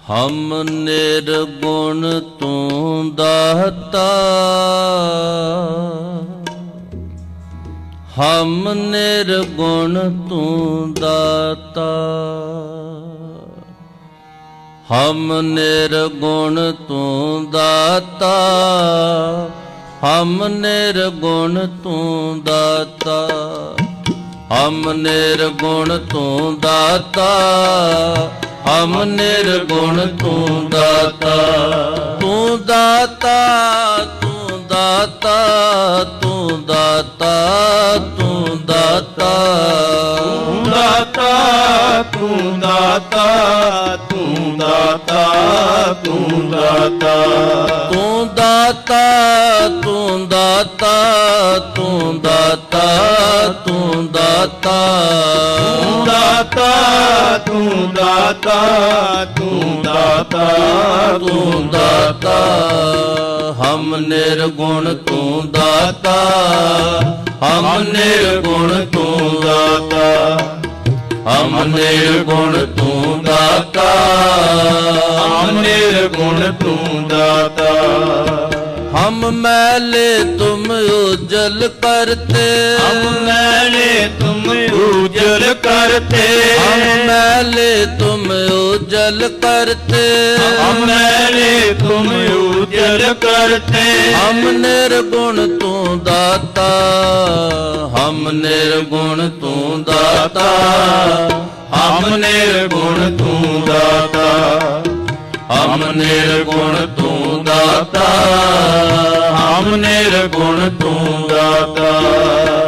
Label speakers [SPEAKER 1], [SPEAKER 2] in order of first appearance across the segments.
[SPEAKER 1] ਹਮ ਨਿਰਗੁਣ ਤੂੰ ਦਾਤਾ, ਹਮ ਨਿਰਗੁਣ ਤੂੰ ਦਾਤਾ, ਹਮ ਨਿਰਗੁਣ ਤੂੰ ਦਾਤਾ, ਹਮ ਨਿਰਗੁਣ ਤੂੰ ਦਾਤਾ, ਹਮ ਨਿਰਗੁਣ ਤੂੰ ਦਾਤਾ, ਹਮ ਨਿਰਗੁਣ ਤੂੰ ਦਾਤਾ, ਤੂੰ ਦਾਤਾ, ਤੂੰ ਦਾਤਾ, ਤੂੰ ਦਾਤਾ, ਤੂੰ ਦਾਤਾ,
[SPEAKER 2] ਤੂੰ ਦਾਤਾ, ਤੂੰ ਦਾਤਾ, ਤੂੰ ਦਾਤਾ, ਤੂੰ ਦਾਤਾ,
[SPEAKER 1] ਤੂੰ ਦਾਤਾ, ਤੂੰ ਦਾਤਾ, ਤੂੰ ਦਾਤਾ, ਤੂੰ ਦਾਤਾ,
[SPEAKER 2] ਤੂੰ ਦਾਤਾ, ਤੂੰ ਦਾਤਾ, ਤੂੰ ਦਾਤਾ,
[SPEAKER 1] ਤੂੰ ਦਾਤਾ, ਹਮ ਨਿਰਗੁਣ ਤੂੰ ਦਾਤਾ, ਹਮ ਨਿਰਗੁਣ ਤੂੰ ਦਾਤਾ, ਹਮ ਨਿਰਗੁਣ ਤੂੰ ਦਾਤਾ,
[SPEAKER 2] ਹਮ ਨਿਰਗੁਣ ਤੂੰ ਦਾਤਾ,
[SPEAKER 1] ਹਮ ਮੈਲੇ ਤੁਮ ਉਜਲ ਕਰਤੇ,
[SPEAKER 2] ਹਮ ਮੈਲੇ ਤੁਮ ਉਜਲ ਕਰਤੇ,
[SPEAKER 1] ਹਮ ਮੈਲੇ ਤੁਮ ਉਜਲ ਕਰਤੇ,
[SPEAKER 2] ਹਮ ਮੈਲੇ ਤੁਮ ਉਜਲ ਕਰਤੇ,
[SPEAKER 1] ਹਮ ਨਿਰਗੁਣ ਤੂੰ ਦਾਤਾ, ਹਮ ਨਿਰਗੁਣ ਤੂੰ ਦਾਤਾ,
[SPEAKER 2] ਹਮ ਨਿਰਗੁਣ ਤੂੰ ਦਾਤਾ,
[SPEAKER 1] ਹਮ ਨਿਰਗੁਣ ਤੂੰ ਦਾਤਾ,
[SPEAKER 2] ਹਮ ਨਿਰਗੁਣ ਤੂੰ ਦਾਤਾ,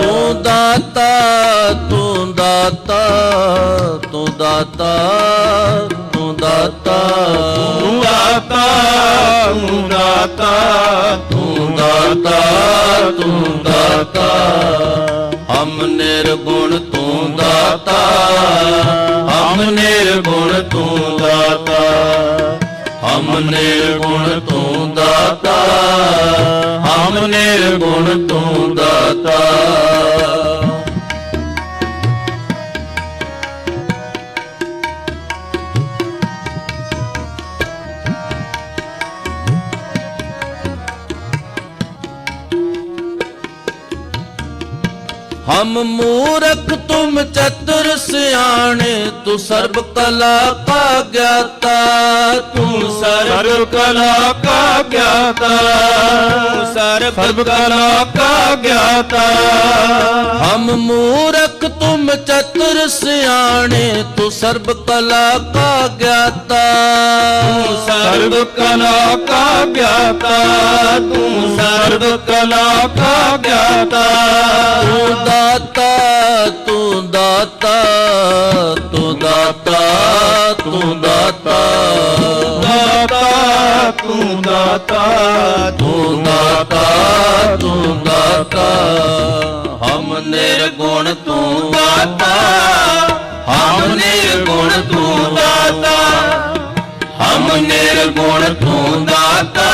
[SPEAKER 1] ਤੂੰ ਦਾਤਾ, ਤੂੰ ਦਾਤਾ, ਤੂੰ ਦਾਤਾ, ਤੂੰ ਦਾਤਾ,
[SPEAKER 2] ਤੂੰ ਦਾਤਾ, ਤੂੰ ਦਾਤਾ,
[SPEAKER 1] ਤੂੰ ਦਾਤਾ, ਤੂੰ ਦਾਤਾ, ਹਮ ਨਿਰਗੁਣ ਤੂੰ ਦਾਤਾ, ਹਮ ਨਿਰਗੁਣ ਤੂੰ ਦਾਤਾ, ਹਮ ਨਿਰਗੁਣ ਤੂੰ ਦਾਤਾ, ਹਮ ਨਿਰਗੁਣ ਤੂੰ ਦਾਤਾ। हम मूरख तुम चतुर सियाणे, तू सर्व कला का ज्ञाता,
[SPEAKER 2] तू सर्व कला का ज्ञाता, सर्व कला का ज्ञाता,
[SPEAKER 1] हम मूरख तुम चतुर सियाणे, तू सर्व कला का ज्ञाता,
[SPEAKER 2] सर्व कला का ज्ञाता, तू सर्व कला का ज्ञाता,
[SPEAKER 1] तू दाता, तू दाता, तू दाता, तू दाता,
[SPEAKER 2] दाता, तू दाता,
[SPEAKER 1] तू दाता, तू दाता, हम निर्गुण तू दाता, हम निर्गुण तू दाता, हम निर्गुण तू दाता,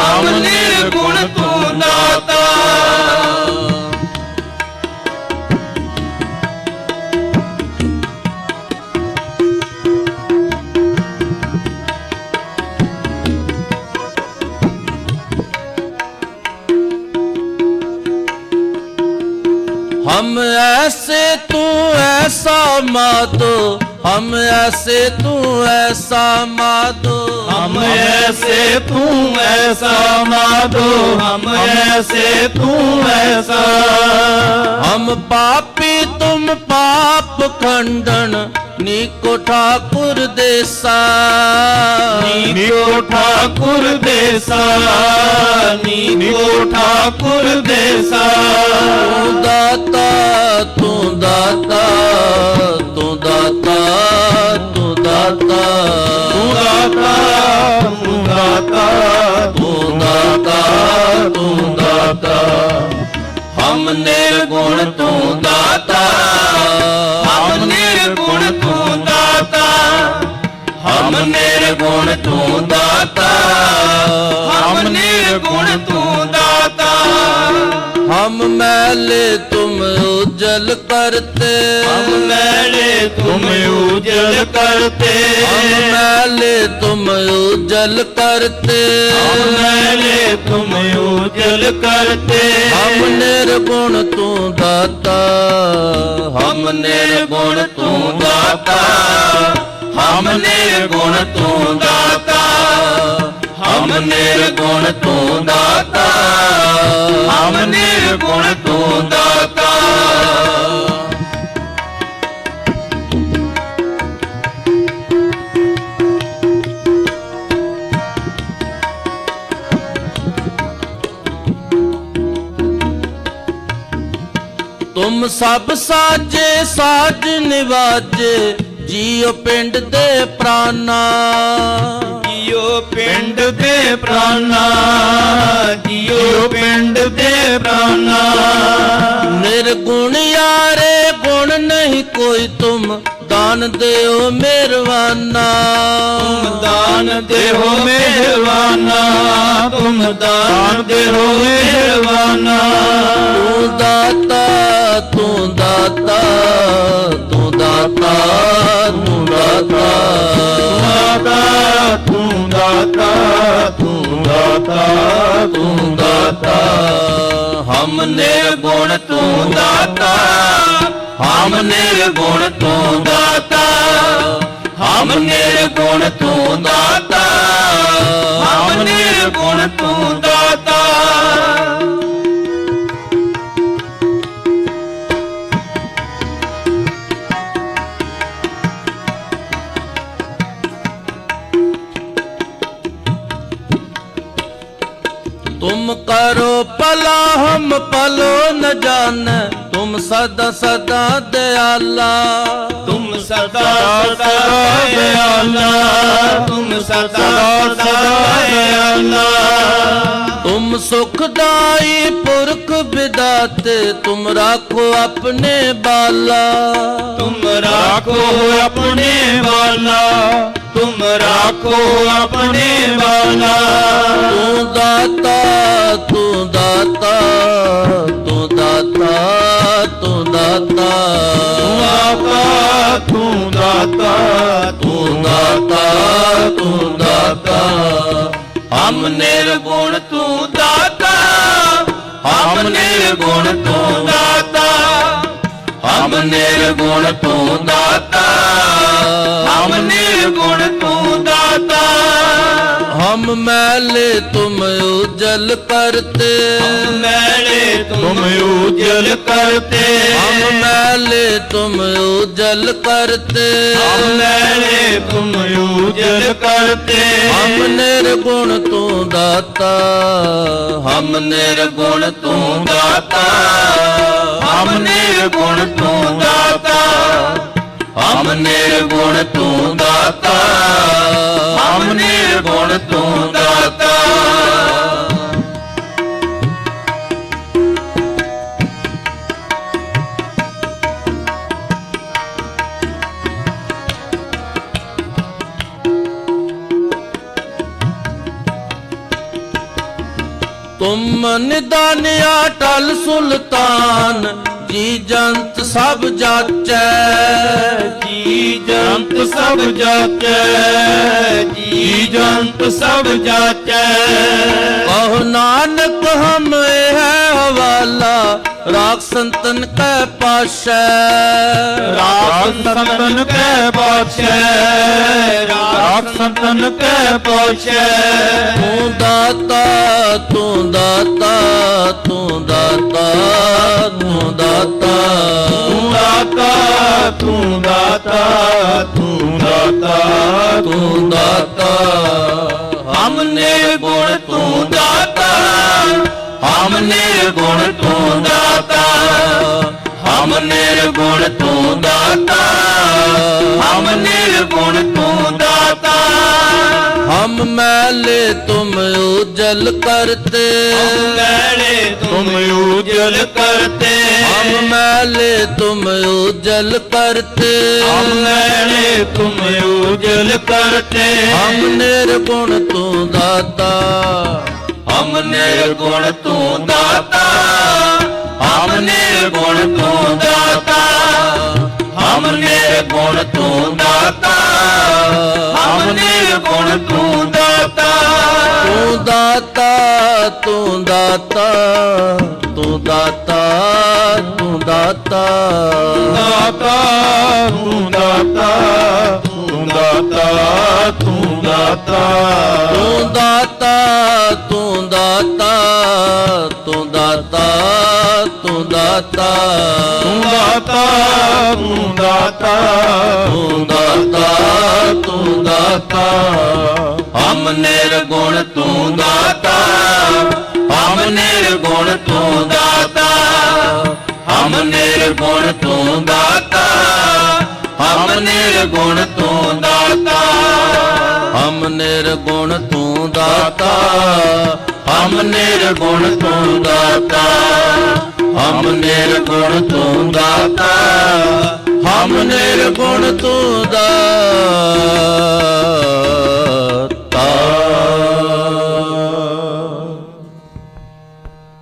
[SPEAKER 1] हम निर्गुण तू दाता। हम ऐसे तू ऐसा माधो, हम ऐसे तू ऐसा माधो,
[SPEAKER 2] हम ऐसे तू ऐसा माधो, हम ऐसे तू ऐसा,
[SPEAKER 1] हम पापी तुम पाप खंडन, नीको ठाकुर देसा,
[SPEAKER 2] नीको ठाकुर देसा, नीको ठाकुर देसा,
[SPEAKER 1] तू दाता, तू दाता, तू दाता, तू दाता,
[SPEAKER 2] तू दाता, तू दाता,
[SPEAKER 1] तू दाता, तू दाता, हम निर्गुण तू दाता, हम निर्गुण तू दाता, हम निर्गुण तू दाता, हम निर्गुण तू दाता, हम मैले तुम उजल करते,
[SPEAKER 2] हम मैले तुम उजल करते,
[SPEAKER 1] हम मैले तुम उजल करते,
[SPEAKER 2] हम मैले तुम उजल करते,
[SPEAKER 1] हम निर्गुण तू दाता, हम निर्गुण तू दाता, हम निर्गुण तू दाता, हम निर्गुण तू दाता, हम निर्गुण तू दाता। तुम सब साजे साज निवाजे, जियो पिंड दे प्राणा,
[SPEAKER 2] जियो पिंड दे प्राणा, जियो पिंड दे प्राणा।
[SPEAKER 1] निर्गुण यारे गुण नहीं कोई, तुम दान देओ मेहरबाना,
[SPEAKER 2] तुम दान देहो मेहरबाना, तुम दान देहो मेहरबाना।
[SPEAKER 1] तू दाता, तू दाता, तू दाता, तू दाता,
[SPEAKER 2] तू दाता, तू दाता, तू दाता।
[SPEAKER 1] हम निर्गुण तू दाता, हम निर्गुण तू दाता, हम निर्गुण तू दाता, हम निर्गुण तू दाता। तुम करो भला हम भलो न जान, तुम सदा सदा दयाला,
[SPEAKER 2] तुम सदा सदा दयाला, तुम सदा सदा दयाला।
[SPEAKER 1] तुम सुखदाई पुरख विदाते, तुम राखो अपने बाला,
[SPEAKER 2] तुम राखो अपने बाला, तुम राखो अपने बाला।
[SPEAKER 1] तू दाता, तू दाता, तू दाता, तू दाता,
[SPEAKER 2] तू दाता,
[SPEAKER 1] तू दाता, तू दाता। हम निर्गुण तू दाता, हम निर्गुण तू दाता, हम निर्गुण तू दाता, हम निर्गुण तू दाता। हम मैले तुम उजल करते,
[SPEAKER 2] हम मैले तुम उजल करते,
[SPEAKER 1] हम मैले तुम उजल करते,
[SPEAKER 2] हम मैले तुम उजल करते।
[SPEAKER 1] हम निर्गुण तू दाता, हम निर्गुण तू दाता, हम निर्गुण तू दाता, हम निर्गुण तू दाता, हम निर्गुण तू दाता। तुम निदानिया टल सुल्तान, जी जंत सब जाचै,
[SPEAKER 2] जी जंत सब जाचै, जी जंत सब जाचै।
[SPEAKER 1] कहो नानक हम है हवाला, राख संतन कै पाशै,
[SPEAKER 2] राख संतन कै पाछै, राख संतन कै पाछै।
[SPEAKER 1] तू दाता, तू दाता, तू दाता, तू दाता,
[SPEAKER 2] तू दाता, तू दाता, तू दाता,
[SPEAKER 1] तू दाता। हम निर्गुण तू दाता, हम निर्गुण तू दाता, हम निर्गुण तू दाता, हम निर्गुण तू दाता। हम मैले तुम उजल करते,
[SPEAKER 2] हम मैले तुम उजल करते,
[SPEAKER 1] हम मैले तुम उजल करते,
[SPEAKER 2] हम मैले तुम उजल करते।
[SPEAKER 1] हम निर्गुण तू दाता, हम निर्गुण तू दाता,
[SPEAKER 2] ਹਮ ਨਿਰਗੁਣ ਤੂੰ ਦਾਤਾ ਹਮ ਨਿਰਗੁਣ ਤੂੰ ਦਾਤਾ ਹਮ ਨਿਰਗੁਣ ਤੂੰ ਦਾਤਾ
[SPEAKER 1] ਤੂੰ ਦਾਤਾ ਤੂੰ ਦਾਤਾ ਤੂੰ ਦਾਤਾ ਤੂੰ ਦਾਤਾ
[SPEAKER 2] ਦਾਤਾ ਤੂੰ ਦਾਤਾ ਤੂੰ ਦਾਤਾ ਤੂੰ ਦਾਤਾ
[SPEAKER 1] ਤੂੰ ਦਾਤਾ ਤੂੰ ਦਾਤਾ ਤੂੰ ਦਾਤਾ ਤੂੰ ਦਾਤਾ
[SPEAKER 2] ਤੂੰ ਦਾਤਾ ਤੂੰ ਦਾਤਾ
[SPEAKER 1] ਤੂੰ ਦਾਤਾ ਤੂੰ ਦਾਤਾ
[SPEAKER 2] ਹਮ ਨਿਰਗੁਣ ਤੂੰ ਦਾਤਾ ਹਮ ਨਿਰਗੁਣ ਤੂੰ ਦਾਤਾ ਹਮ ਨਿਰਗੁਣ ਤੂੰ ਦਾਤਾ ਹਮ ਨਿਰਗੁਣ ਤੂੰ ਦਾਤਾ
[SPEAKER 1] ਹਮ ਨਿਰਗੁਣ ਤੂੰ ਦਾਤਾ
[SPEAKER 2] ਹਮ ਨਿਰਗੁਣ ਤੂੰ ਦਾਤਾ ਹਮ ਨਿਰਗੁਣ ਤੂੰ ਦਾਤਾ
[SPEAKER 1] ਹਮ ਨਿਰਗੁਣ ਤੂੰ ਦਾਤਾ